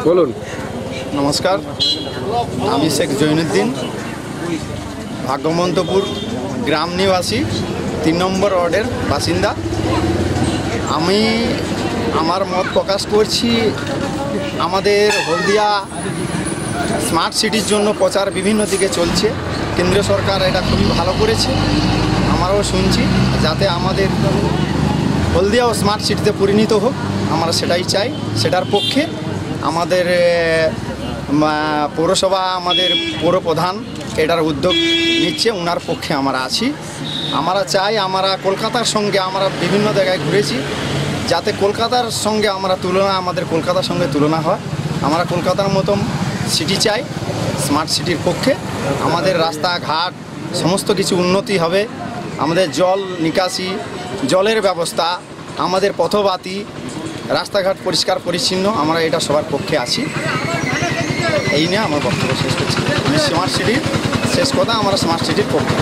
বলুন। নমস্কার, আমি শেখ জৈনুদ্দিন, ভাগ্যমন্তপুর গ্রাম নিবাসী, 3 নম্বর ওয়ার্ডের বাসিন্দা। আমি আমার মত প্রকাশ করছি। আমাদের হলদিয়া স্মার্ট সিটির জন্য প্রচার বিভিন্ন দিকে চলছে। কেন্দ্রীয় সরকার এটা খুবই ভালো করেছে, আমরাও শুনছি, যাতে আমাদের হলদিয়াও স্মার্ট সিটিতে পরিণত হোক, আমরা সেটাই চাই। সেটার পক্ষে আমাদের পৌরসভা, আমাদের পৌরপ্রধান এটার উদ্যোগ নিচ্ছে, ওনার পক্ষে আমরা আছি। আমরা চাই, আমরা কলকাতার সঙ্গে আমরা বিভিন্ন জায়গায় ঘুরেছি, যাতে কলকাতার সঙ্গে আমরা আমাদের কলকাতার সঙ্গে তুলনা হয়। আমরা কলকাতার মতন সিটি চাই, স্মার্ট সিটির পক্ষে। আমাদের রাস্তাঘাট সমস্ত কিছু উন্নতি হবে, আমাদের জল নিকাশি, জলের ব্যবস্থা, আমাদের পথবাতি, রাস্তাঘাট পরিষ্কার পরিচ্ছন্ন, আমরা এটা সবার পক্ষে আছি। এই নিয়ে আমার বক্তব্য শেষ করছি। আমি স্মার্ট সিটির শেষ কথা, আমরা স্মার্ট সিটির পক্ষে।